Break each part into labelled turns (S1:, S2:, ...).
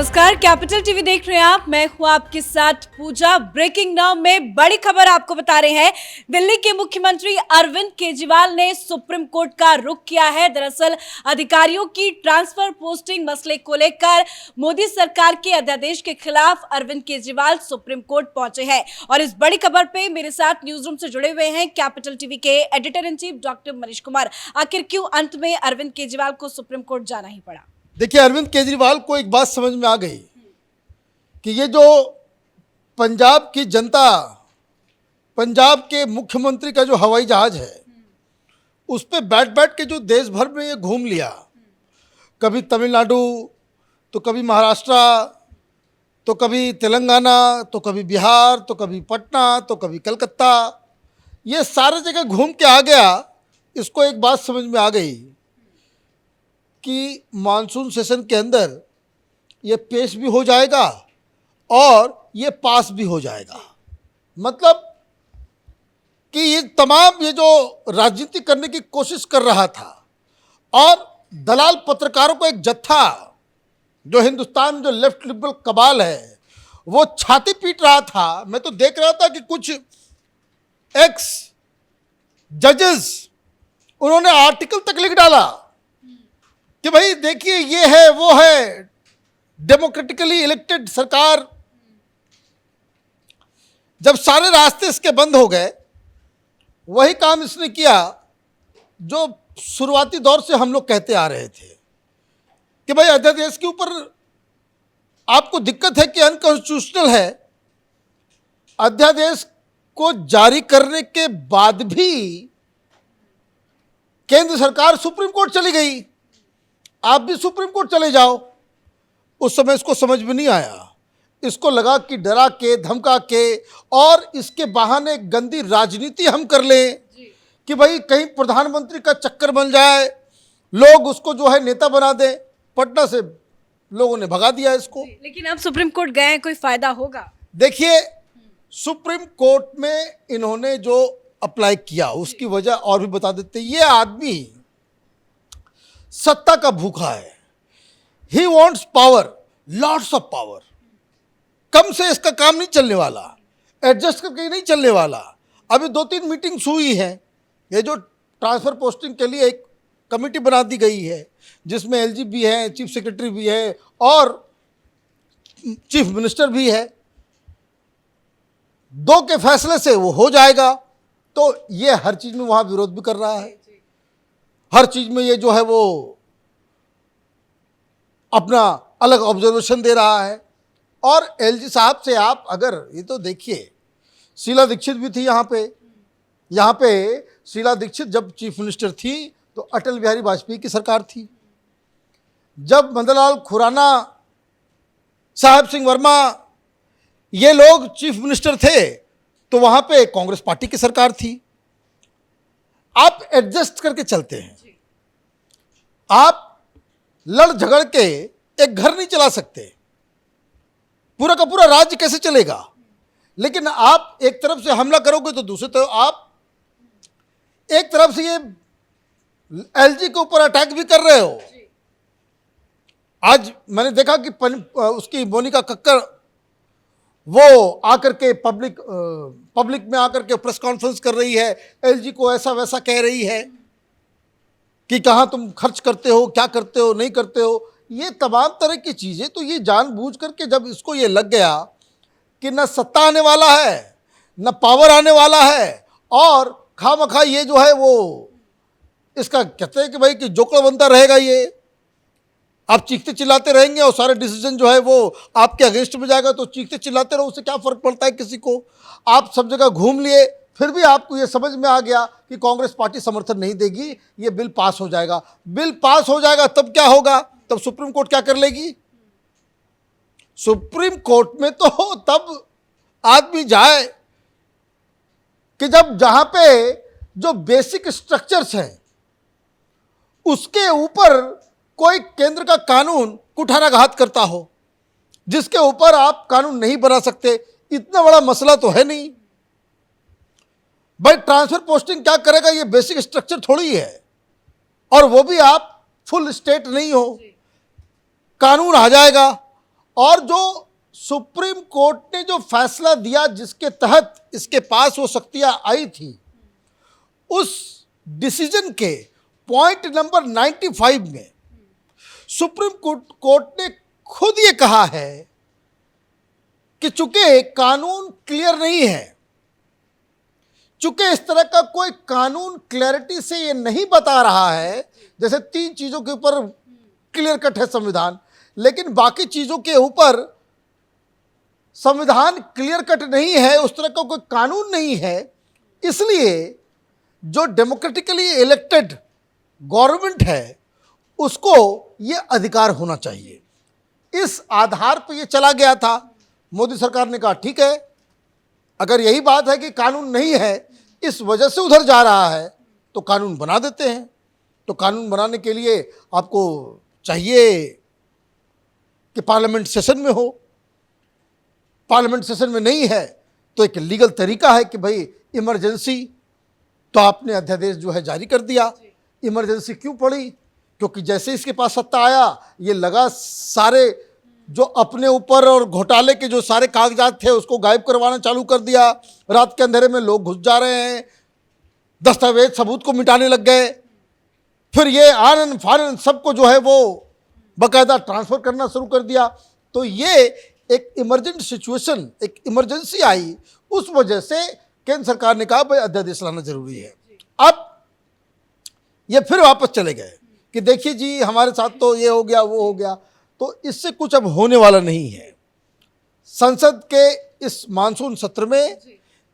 S1: नमस्कार, capital TV देख रहे हैं आप। मैं हूं आपके साथ पूजा। ब्रेकिंग नाउ में बड़ी खबर आपको बता रहे हैं। दिल्ली के मुख्यमंत्री अरविंद केजरीवाल ने सुप्रीम कोर्ट का रुख किया है। दरअसल अधिकारियों की ट्रांसफर पोस्टिंग मसले को लेकर मोदी सरकार के अध्यादेश के खिलाफ अरविंद केजरीवाल सुप्रीम कोर्ट पहुंचे हैं। और इस बड़ी खबर पे मेरे साथ न्यूज रूम से जुड़े हुए हैं कैपिटल टीवी के editor in chief doctor Manish Kumar. आखिर क्यों अंत में अरविंद केजरीवाल को सुप्रीम कोर्ट जाना ही पड़ा?
S2: देखिए, अरविंद केजरीवाल को एक बात समझ में आ गई कि ये जो पंजाब की जनता, पंजाब के मुख्यमंत्री का जो हवाई जहाज है, उस पे बैठ बैठ के जो देश भर में ये घूम लिया, कभी तमिलनाडु तो कभी महाराष्ट्र तो कभी तेलंगाना तो कभी बिहार तो कभी पटना तो कभी कलकत्ता, ये सारे जगह घूम के आ गया। इसको एक बात समझ में आ गई कि मानसून सेशन के अंदर ये पेश भी हो जाएगा और ये पास भी हो जाएगा। मतलब कि ये तमाम ये जो राजनीति करने की कोशिश कर रहा था और दलाल पत्रकारों को एक जत्था जो हिंदुस्तान में जो लेफ्ट लिबरल कबाल है वो छाती पीट रहा था। मैं तो देख रहा था कि कुछ एक्स जजेस उन्होंने आर्टिकल तक लिख डाला कि भाई देखिए ये है वो है, डेमोक्रेटिकली इलेक्टेड सरकार। जब सारे रास्ते इसके बंद हो गए, वही काम इसने किया जो शुरुआती दौर से हम लोग कहते आ रहे थे कि भाई अध्यादेश के ऊपर आपको दिक्कत है कि अनकॉन्स्टिट्यूशनल है। अध्यादेश को जारी करने के बाद भी केंद्र सरकार सुप्रीम कोर्ट चली गई, आप भी सुप्रीम कोर्ट चले जाओ। उस समय इसको समझ में नहीं आया, इसको लगा कि डरा के धमका के और इसके बहाने गंदी राजनीति हम कर लें कि भाई कहीं प्रधानमंत्री का चक्कर बन जाए, लोग उसको जो है नेता बना दें। पटना से लोगों ने भगा दिया इसको।
S1: लेकिन अब सुप्रीम कोर्ट गए, कोई फायदा होगा?
S2: देखिए, सुप्रीम कोर्ट में इन्होंने जो अप्लाई किया उसकी वजह और भी बता देते। ये आदमी सत्ता का भूखा है, he wants power, lots of power. कम से इसका काम नहीं चलने वाला, एडजस्ट करके नहीं चलने वाला। अभी 2-3 मीटिंग्स हुई हैं। ये जो ट्रांसफर पोस्टिंग के लिए एक कमेटी बना दी गई है जिसमें एलजी भी है, चीफ सेक्रेटरी भी है और चीफ मिनिस्टर भी है। 2 के फैसले से वो हो जाएगा। तो ये हर चीज में वहां विरोध भी कर रहा है, हर चीज में ये जो है वो अपना अलग ऑब्जर्वेशन दे रहा है। और एलजी साहब से आप अगर ये तो देखिए, शीला दीक्षित भी थी यहाँ पे शीला दीक्षित जब चीफ मिनिस्टर थी तो अटल बिहारी वाजपेयी की सरकार थी। जब मदनलाल खुराना, साहब सिंह वर्मा ये लोग चीफ मिनिस्टर थे तो वहां पे कांग्रेस पार्टी की सरकार थी। आप एडजस्ट करके चलते हैं, आप लड़ झगड़ के एक घर नहीं चला सकते, पूरा का पूरा राज्य कैसे चलेगा? लेकिन आप एक तरफ से हमला करोगे तो दूसरी तरफ आप एक तरफ से ये एलजी के ऊपर अटैक भी कर रहे हो। आज मैंने देखा कि उसकी मोनिका कक्कर वो आकर के पब्लिक में आकर के प्रेस कॉन्फ्रेंस कर रही है, एलजी को ऐसा वैसा कह रही है कि कहाँ तुम खर्च करते हो, क्या करते हो, नहीं करते हो। ये तमाम तरह की चीज़ें तो ये जानबूझ करके जब इसको ये लग गया कि न सत्ता आने वाला है न पावर आने वाला है और खामखा ये जो है वो इसका कहते हैं कि भाई कि जोकर बनता रहेगा। ये आप चीखते चिल्लाते रहेंगे और सारे डिसीजन जो है वो आपके अगेंस्ट में जाएगा, तो चीखते चिल्लाते रहो, उससे क्या फ़र्क पड़ता है किसी को। आप सब जगह घूम लिए, फिर भी आपको ये समझ में आ गया कि कांग्रेस पार्टी समर्थन नहीं देगी, ये बिल पास हो जाएगा। बिल पास हो जाएगा तब क्या होगा? तब सुप्रीम कोर्ट क्या कर लेगी? सुप्रीम कोर्ट में तो तब आदमी जाए कि जब जहां पे जो बेसिक स्ट्रक्चर्स हैं उसके ऊपर कोई केंद्र का कानून कुठाराघात करता हो, जिसके ऊपर आप कानून नहीं बना सकते। इतना बड़ा मसला तो है नहीं भाई। ट्रांसफर पोस्टिंग क्या करेगा? ये बेसिक स्ट्रक्चर थोड़ी है, और वो भी आप फुल स्टेट नहीं हो। कानून आ जाएगा और जो सुप्रीम कोर्ट ने जो फैसला दिया जिसके तहत इसके पास वो शक्तियां आई थी, उस डिसीजन के पॉइंट नंबर 95 में सुप्रीम कोर्ट ने खुद ये कहा है कि चूंकि कानून क्लियर नहीं है, चूंकि इस तरह का कोई कानून क्लैरिटी से ये नहीं बता रहा है, जैसे 3 चीजों के ऊपर क्लियर कट है संविधान, लेकिन बाकी चीजों के ऊपर संविधान क्लियर कट नहीं है, उस तरह का कोई कानून नहीं है, इसलिए जो डेमोक्रेटिकली इलेक्टेड गवर्नमेंट है उसको ये अधिकार होना चाहिए। इस आधार पर ये चला गया था। मोदी सरकार ने कहा ठीक है, अगर यही बात है कि कानून नहीं है, इस वजह से उधर जा रहा है, तो कानून बना देते हैं। तो कानून बनाने के लिए आपको चाहिए कि पार्लियामेंट सेशन में हो। पार्लियामेंट सेशन में नहीं है तो एक लीगल तरीका है कि भाई इमरजेंसी, तो आपने अध्यादेश जो है जारी कर दिया। इमरजेंसी क्यों पड़ी? क्योंकि जैसे इसके पास सत्ता आया, ये लगा सारे जो अपने ऊपर और घोटाले के जो सारे कागजात थे उसको गायब करवाना चालू कर दिया। रात के अंधेरे में लोग घुस जा रहे हैं, दस्तावेज सबूत को मिटाने लग गए, फिर ये आनन फानन सबको जो है वो बाकायदा ट्रांसफर करना शुरू कर दिया। तो ये एक इमरजेंट सिचुएशन, एक इमरजेंसी आई, उस वजह से केंद्र सरकार ने कहा भाई अध्यादेश लाना जरूरी है। अब ये फिर वापस चले गए कि देखिए जी हमारे साथ तो ये हो गया वो हो गया। तो इससे कुछ अब होने वाला नहीं है। संसद के इस मानसून सत्र में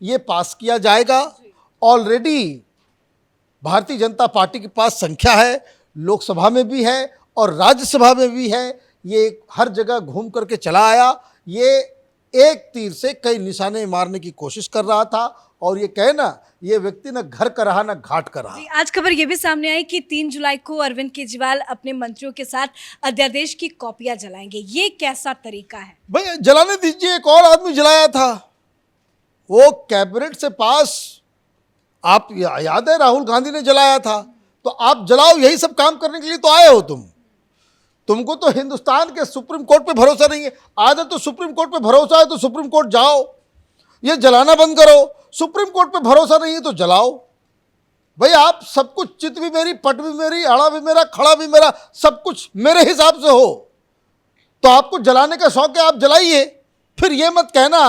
S2: ये पास किया जाएगा। ऑलरेडी भारतीय जनता पार्टी के पास संख्या है, लोकसभा में भी है और राज्यसभा में भी है। ये हर जगह घूम करके चला आया। ये एक तीर से कई निशाने मारने की कोशिश कर रहा था और ये कहे ना, ये व्यक्ति ना घर का रहा ना घाट का रहा।
S1: आज खबर ये भी सामने आई कि 3 जुलाई को अरविंद केजरीवाल अपने मंत्रियों के साथ अध्यादेश की कॉपियां जलाएंगे। ये कैसा तरीका है?
S2: भाई जलाने दीजिए, एक और आदमी जलाया था, वो कैबिनेट से पास, आप याद है राहुल गांधी ने जलाया था। तो आप जलाओ, यही सब काम करने के लिए तो आए हो तुमको तो हिंदुस्तान के सुप्रीम कोर्ट पे भरोसा नहीं है। आज तो सुप्रीम कोर्ट पे भरोसा है तो सुप्रीम कोर्ट जाओ, ये जलाना बंद करो। सुप्रीम कोर्ट पे भरोसा नहीं है तो जलाओ। भाई आप सब कुछ, चित भी मेरी, पट भी मेरी, अड़ा भी मेरा, खड़ा भी मेरा, सब कुछ मेरे हिसाब से हो। तो आपको जलाने का शौक है, आप जलाइए। फिर ये मत कहना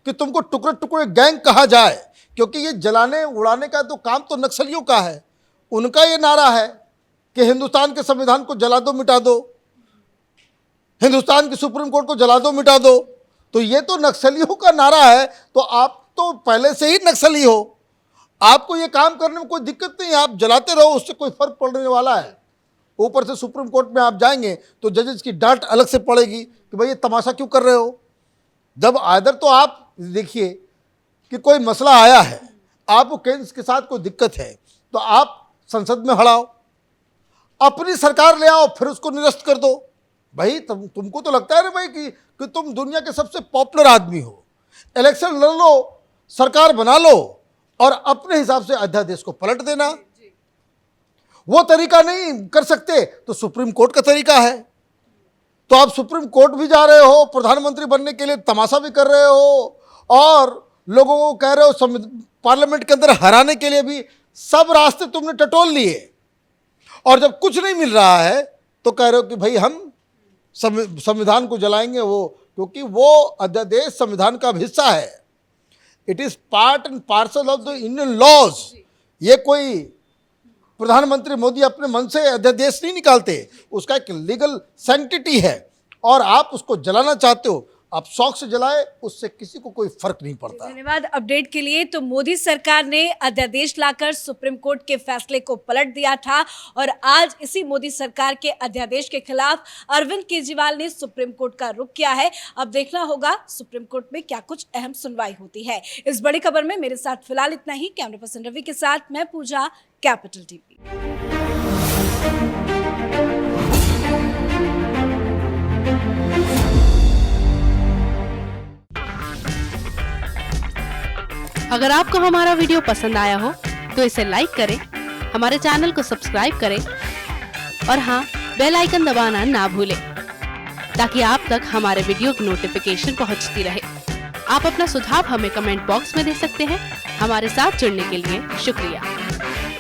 S2: कि तुमको टुकड़े टुकड़े गैंग कहा जाए, क्योंकि ये जलाने उड़ाने का तो काम तो नक्सलियों का है। उनका ये नारा है कि हिंदुस्तान के संविधान को जला दो, मिटा दो, हिंदुस्तान की सुप्रीम कोर्ट को जला दो, मिटा दो। तो ये तो नक्सलियों का नारा है। तो आप तो पहले से ही नक्सली हो, आपको ये काम करने में कोई दिक्कत नहीं है, आप जलाते रहो, उससे कोई फर्क पड़ने वाला है। ऊपर से सुप्रीम कोर्ट में आप जाएंगे तो जजेस की डांट अलग से पड़ेगी कि भाई ये तमाशा क्यों कर रहे हो। जब आदर तो आप देखिए कि कोई मसला आया है, आपको केंद्र के साथ कोई दिक्कत है, तो आप संसद में हड़ाओ, अपनी सरकार ले आओ, फिर उसको निरस्त कर दो। भाई तुमको तो लगता है ना भाई कि तुम दुनिया के सबसे पॉपुलर आदमी हो, इलेक्शन लड़ लो, सरकार बना लो और अपने हिसाब से अध्यादेश को पलट देना। वो तरीका नहीं कर सकते तो सुप्रीम कोर्ट का तरीका है। तो आप सुप्रीम कोर्ट भी जा रहे हो, प्रधानमंत्री बनने के लिए तमाशा भी कर रहे हो और लोगों को कह रहे हो पार्लियामेंट के अंदर हराने के लिए भी सब रास्ते तुमने टटोल लिए। और जब कुछ नहीं मिल रहा है तो कह रहे हो कि भाई हम संविधान को जलाएंगे, वो क्योंकि वो अध्यादेश संविधान का हिस्सा है। It is part and parcel of the Indian laws. ये कोई प्रधानमंत्री मोदी अपने मन से अध्यादेश नहीं निकालते, उसका एक लीगल सैंक्टिटी है और आप उसको जलाना चाहते हो, आप शौक से जलाए, उससे किसी को कोई फर्क नहीं पड़ता।
S1: धन्यवाद अपडेट के लिए। तो मोदी सरकार ने अध्यादेश लाकर सुप्रीम कोर्ट के फैसले को पलट दिया था और आज इसी मोदी सरकार के अध्यादेश के खिलाफ अरविंद केजरीवाल ने सुप्रीम कोर्ट का रुख किया है। अब देखना होगा सुप्रीम कोर्ट में क्या कुछ अहम सुनवाई होती है। इस बड़ी खबर में मेरे साथ फिलहाल इतना ही। कैमरा पर्सन रवि के साथ मैं पूजा, कैपिटल टीवी।
S3: अगर आपको हमारा वीडियो पसंद आया हो तो इसे लाइक करें, हमारे चैनल को सब्सक्राइब करें और हाँ, बेल आइकन दबाना ना भूलें। ताकि आप तक हमारे वीडियो की नोटिफिकेशन पहुंचती रहे। आप अपना सुझाव हमें कमेंट बॉक्स में दे सकते हैं। हमारे साथ जुड़ने के लिए शुक्रिया।